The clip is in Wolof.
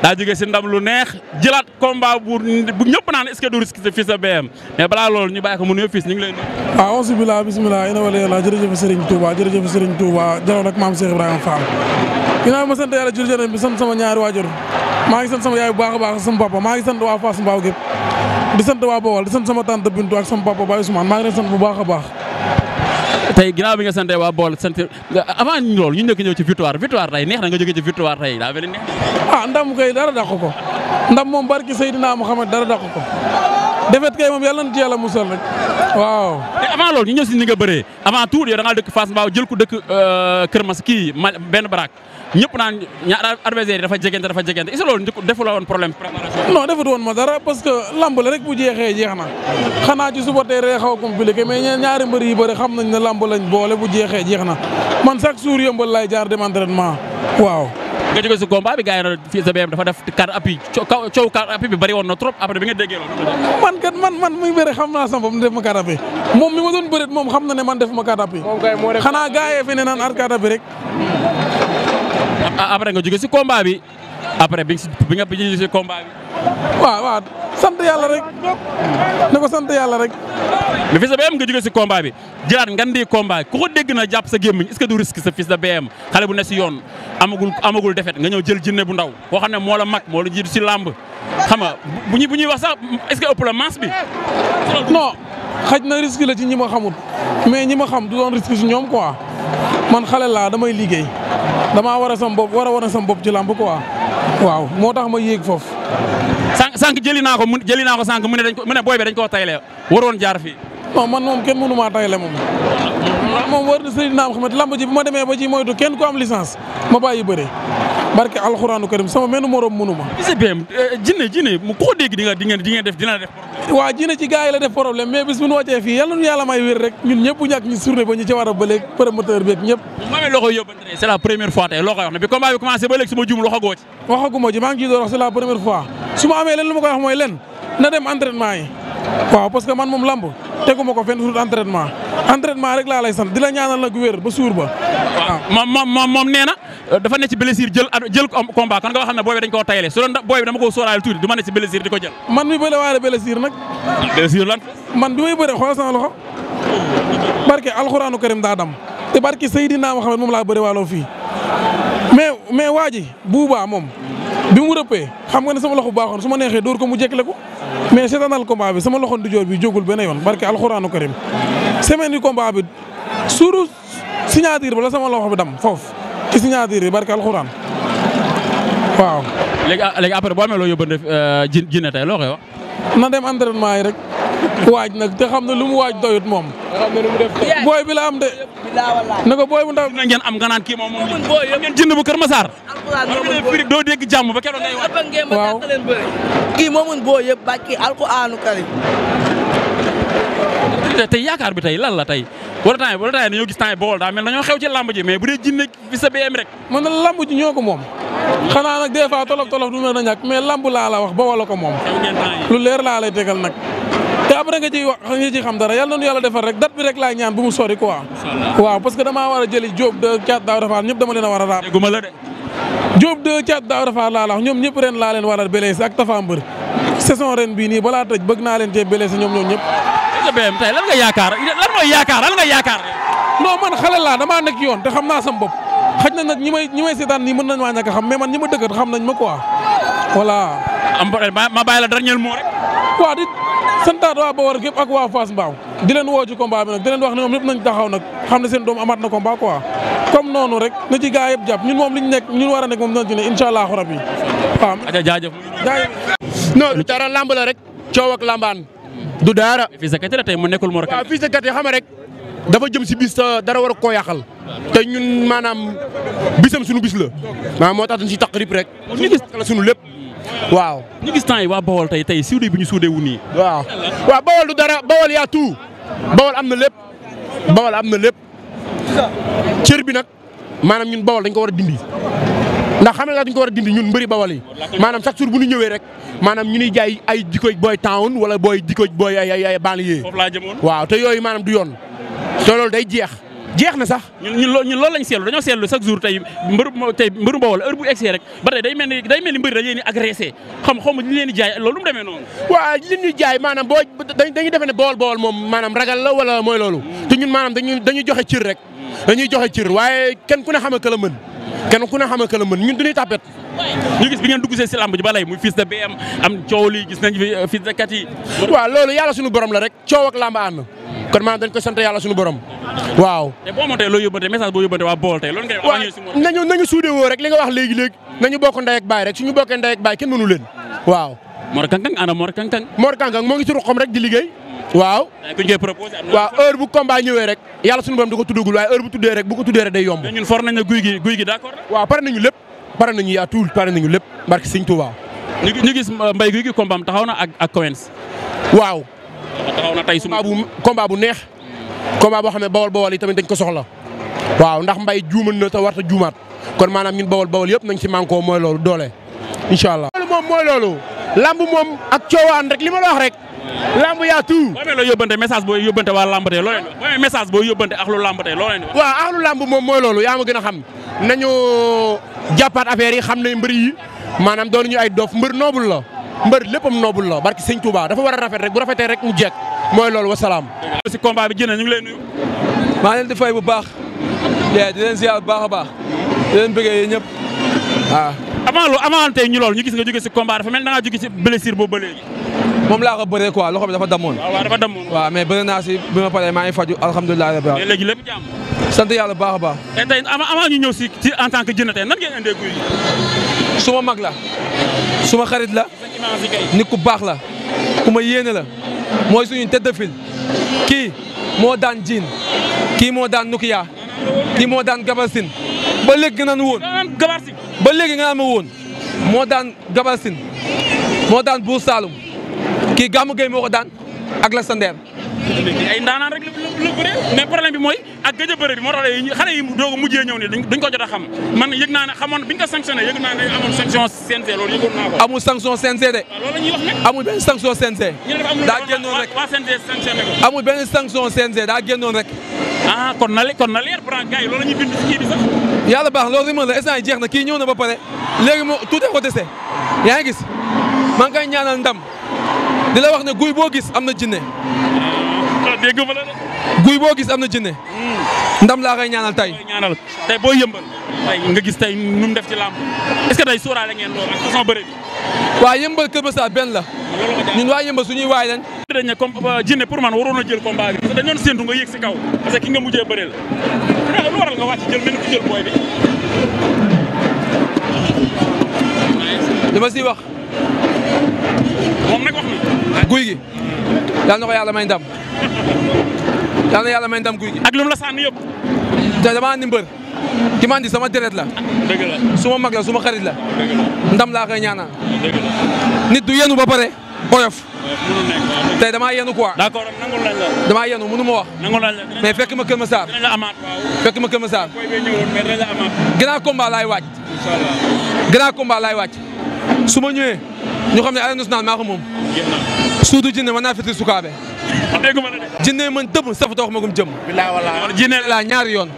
daa jógee si ndam lu neex jëlaat combat bu ñëpp naan est-ce que du risque Fils de BM mais balaa loolu ñu bàyyi ko mu nuyu Fils ñu ngi lay nuyu. waaw auzu billah bismillah ina wala yàlla jërëjëf Serigne Touba jërëjëf Serigne Touba jaloon ak maam Cheikh Ibrahima Fall. ginnaaw ma sant yàlla jërëjëf bi sant sama ñaari waajur maa ngi sant sama yaay bu baax a baax sama papa maa ngi sant waa Fass Mbao gépp di sant waa Bawol di sant sama tante Bintu ak sama papa Baye Ousmane maa ngi leen sant bu baax a baax. tey ginnaaw bi nga sante waa Bawol sant avant loolu ñu njëkk ñëw ci victoire tey neex na nga jógee ci victoire tey daa mel ni neex ndam kay dara dàq ko ndam moom barki Seydina Muhammad dara dàq ko defet kay moom yàlla na ci yàlla musal rek waaw. te avant loolu ñu ñëw si ni nga bëree avant tout yow da ngaa dëkk Fass Mbao jël ko dëkk Kër Mas kii benn baraak ñëpp naan ñaar adversaire yi dafa jegente est-ce que loolu defu la woon problème préparation. non defut woon ma dara parce que lamb la rek bu jeexee jeex na xanaa ci suba tey rek xaw a compliqué mais ñaari mbër yi bëri xam nañ ne lamb lañ boole bu jeexee jeex na man chaque jour yëmbal laay jaar dem entraînement waaw. nga jóge si combat bi gars yi na Fils de BM dafa def carte appui coow carte appui bi bëri woon na trop après bi nga déggee loolu. man muy bëri xam naa sama bopp def ma carte appui moom mi ma doon bëreet moom xam na ne man def ma carte appui xanaa gars yi fi ne naan carte appui rek. après nga jóge si combat bi après bi nga jóge si combat bi. waaw sant yàlla rek ne ko sant yàlla rek. mais Fils de BM nga jóge si combat bi jëlaat ngan di combat ku ko dégg na jàpp sa gémmiñ est-ce que du risque sa Fils de BM xale bu ne si yoon amagul defet nga ñëw jël jinne bu ndaw koo xam ne moo la mag moo la jiitu si làmb xam nga bu ñuy wax sax est-ce que ëpp la masse bi. non xaj na risque la ci ñi ma xamut mais ñi ma xam du doon risque si ñoom quoi man xale laa damay liggéey damaa war a sam bopp war a wane sam bopp ci làmb quoi waaw moo tax ma yéeg foofu. sànq jëli naa ko sànq mu ne booy bi dañ koo tayle waroon jaar fii. non man moom kenn mënu maa tayle moom war na Seydina Muhammad lamb ji bu ma demee ba ci moytu kenn ku am licence ma bàyyi bëre barke alxuraanu karim sama menn morom mënu ma. Fils de BM jinne mu ko dégg dina def problème. waaw jinne ci gars yi la def problème mais bis bu ñu wàccee fii yàlla nu yàlla may wér rek ñun ñëpp ñàkk ñu surné ba ñu ci war a bëleeg promoteur beeg ñëpp. bu ma loxo yóbbante c'est la première fois tey loo koy wax ne bi combat bi commencé ba léegi su ma juum loxo goo ci. waxaguma ji maa ngi ciy door wax c'est la première fois su ma amee leen lu ma koy wax mooy leen na dem entraînement yi waaw parce que man moom lamb teguma ko fenn surtout entraînement rek laa lay sant di la ñaanal nag wér ba suur ba. waaw moom nee na dafa ne ci blessure jël combat kon nga xam ne booy bi dañ koo tayle su doon booy bi dama ko sóoraale tuuti du ma ne ci blessure di ko jël. man mi bëre waale blessure nag. blessure lan. man bi may bëre xoolal sama loxo barke alxuraanu karim daa dam te barke Seydina Muhammad moom laa bëre waaloo fii mais waa ji buubaa moom bi mu rëppee xam nga ne sama loxo bu baaxoon su ma neexee dóor ko mu jekkle ko mais seetaanal combat bi sama loxo ndijoor bi jógul benn yoon barke alxuraanu karim semaine yu combat bi suuru signature ba la sama loxo bi dam foofu ci signature bi barke alxuraan waaw. léegi après boo amee loo yóbbante jinne tey loo koy wax. na dem entraînement yi rek waaj nag te xam ne lu mu waaj doyut moom. booy bi la am de. ne ko booy bu ndaw. ngeen am nga naan kii moom ngeen jënd bu Kër Massar. doo dégg jàmm ba keroog ngay wax. waaw kii moomun boo yëpp ba kii alquraanu karim. tey yaakaar bi tey lan la tey wala temps yi dañoo gis temps yi Bawol daa mel dañoo xew ci lamb ji mais bu dee jinne Fils de BM rek. man na lamb ji ñoo ko moom xanaa nag des fois tolof du mën a ñàkk mais lamb laa la wax Bawol la ko moom. lu leer laa lay tegal nag. te après nga ciy xam dara yàlla noonu yàlla defar rek date bi rek laay ñaan bu mu sori quoi. waaw parce que damaa war a jëli Diop de Thiat Daouda Fall ñëpp dama leen a war a raab. dégguma la de. Diop de Thiat Daouda Fall laa la wax ñoom ñëpp ren laa leen war a blessé ak Tafa Mbër saison ren bii nii balaa tëj bëgg naa leen cee blessé ñoom ñëpp. Fils de BM tey lan nga yaakaar non man xale laa damaa nekk yoon te xam naa sam bopp xaj na nag ñi may seetaan nii mën nañ maa ñàkk a xam mais man ñi ma dëkkat xam nañ ma quoi voilà. ma bàyyi la dernier mot rek. waaw di santaat waa Bawol gépp ak waa Fass Mbao di leen woo ci combat bi nag di leen wax ne ñoom ñëpp nañ taxaw nag xam ne seen doom amaat na combat quoi comme noonu rek na ci gaa yëpp jàpp ñun moom liñ nekk ñun war a nekk moom dinañ ci ne incha allahu rabbi waaw. jaajëf. non lu dara lamb la rek coow ak lambaan du dara. Fils de Katy tey mu nekkul Mor Katy. waaw Fils de Katy xam rek dafa jëm si bis dara war a koo yàqal te ñun maanaam bisam suñu bis la maanaam moo tax dañ si taq rip rek. ñu gis la suñu lépp waaw. ñu gis temps yi waa Bawol tey suude bi ñu suude wu nii. waaw Bawol du dara Bawol yaa tout Bawol am na lépp Bawol am na lépp cër bi nag maanaam ñun Bawol dañ ko war a dindi ndax xam nga dañ ko war a dindi ñun mbëri Bawol yi maanaam chaque jour bu ñu ñëwee rek maanaam ñu ñuy jaay ay jikkoy booy town wala booy jikkoy booy ay banlieue. foofu laa jëmoon. waaw te yooyu maanaam du yoon te loolu day jeex jeex na sax. ñun loolu lañ seetlu dañoo seetlu chaque jour tey mbëru Bawol heure bu egsee rek ba tey day mel ni mbëri dañ leen di agressé xaw ma li leen di jaay loolu mu demee noonu. waaw li ñuy jaay maanaam dañuy defe ne Bawol moom maanaam ragal la wala mooy loolu te ñun maanaam dañuy joxe cër rek dañuy joxe cër waaye kenn ku ne xam ka la mën ñun duñuy tapet. ñu gis bi ngeen dugg si lamb ji ba lay muy fils de BM am coow lii gis nañ fi fils de Kati. waaw loolu yàlla suñu borom la rek coow ak lamb ànd kon maanaam dañ ko sant yàlla suñu borom waaw. te boo amoon tey loo yóbbante message boo yóbbante waa Bawol tey loolu ngay wax. nañu suude woo rek li nga wax léegi nañu bokk ndey ak baay rek suñu bokkee ndey ak baay kenn mënu leen waaw. Mor Kankang ana Mor Kankang. Mor Kankang moo ngi ci ruqam rek di liggéey waaw. kuñ koy proposé waaw heure bu combat ñëwee rek yàlla suñu borom di ko tuddagul waaye heure bu tuddee rek day yomb. ñun for nañ ne guy gi d'accord. waaw pare nañu lépp pare nañu lépp barke Sëñ Touba. ñu gis Mbaye Gouy Gui combat am taxaw na ak Coens. waaw. taxaw na tey combat bu neex. combat boo xam ne Bawol yi tamit dañ ko soxla. waaw ndax Mbaye juumal na te warta juumaat kon maanaam ñun Bawol yëpp nañ ci manko mooy loolu doole incha allah. loolu moom mooy loolu. lamb moom ak coowaan rek li ma la wax rek. lamb yaa tout. boo amee loo yóbbante message boo yóbbante waa lamb tey loo leen di wax boo amee message boo yóbbante ak lu lamb tey loo leen di wax. waaw ak lu lamb moom mooy loolu yaa ma gën a xam nañu jàppaat affaire yi xam ne mbër yi maanaam doon ñu ay dof mbër noobul la mbër léppam noobul la barki Sëñ Touba dafa war a rafet rek bu rafetee rek mu jekk mooy loolu wasalaam. si combat bi jënd ñu ngi lay nuyu. maa leen di fay bu baax di leen ziar bu baax a baax di leen bëggee yéen ñëpp waaw. avant tey ñu gis nga jóge si combat dafa mel da ngaa jóge si blessure boobu ba léegi. moom laa ko bëree quoi loxo bi dafa damoon. waaw dafa damoon. waaw mais bëri naa si bi ma paree maa ngi faju alhamdulilah rabbil alamin. mais léegi lépp jàmm. sant yàlla bu baax a baax. te tey avant ñu ñëw si en tant que Djinné tey nan ngeen indee Gouy Gui. suma mag la suma xarit la nit ku baax la ku ma yéene la mooy suñu tête de file kii moo daan Diin kii moo daan Nukiya kii moo daan Gabarsin ba léegi nga naan woon ba léegi nga naan ma woon moo daan Gabarsin moo daan Buur Saalum kii Gamou Gueye moo ko daan ak la Sandeer. ay ndaanaan rek la bëre mais problème bi mooy ak gëj a bëre bi moo tax xale yi doog a mujjee ñëw nii duñ ko jot a xam man yëg naa ne xamoon biñ ko sanctionné yëg naa ne amoon sanction CNG loolu yëgoon naa ko. amul sanction CNG de. loolu la ñuy wax nag. amul benn sanction CNG. daa génnoon rek waa CNG sanctionné ko. amul benn sanction CNG daa génnoon rek. ah kon na leer Franc gars yi loolu la ñuy bind ci kii bi sax. yàlla baax loolu rek la instant yi jeex na kii ñëw na ba pare léegi moo tuutee ko dese yaa ngi gis maa ngi koy ñaanal ndam di la wax ne guy boo gis am na Djinné. dégg nga la de. guy boo gis am na Djinné. ndam laa koy ñaanal tey. tey boo yëmbal tey nga gis tey nu mu def ci làmb est-ce que tey sóoraale ngeen loolu ak façon bëre bi. waa yëmbal Kër Masar benn la. ñun waa yëmbal suñuy waay lañ. dañ ne comme Djinné pour man waroon a jël combat bi parce que dañu doon séntu nga yéeg si kaw parce que ki nga mujjee bëreel lu waral nga wàcc jël mel ni jël booy bi. li ma siy wax. moom nag wax na. guy gi. yal na ko yàlla may ndam. yal na yàlla may ndam guy gi. ak lu mu la sànni yëpp. te damaa andi mbër. ki ma andi sama deret la. dëgg la suma mag la suma xarit la. ndam laa koy ñaanal. dëgg la. nit du yenu ba pare oyof. mënul nekk tey damaa yenu quoi. d'accord nangul lañ la. damaa yenu mënu ma wax. nangul lañ la mais fekk ma Kër Masar. dinañ la amaat waaw. fekk ma Kër Masar. booy bee ñëwoon mais dinañ la amaat. grand combat laay waaj. inchaallah. grand combat laay waaj. su ma ñëwee ñu xam ne arène nationale maa ko moom. suudu Djinné mën naa fiti sukaabe. dégg ma la de. Djinné man dëbb safatoo wax ma gum jëm. bilaay walaay Djinné la ñaari yoon.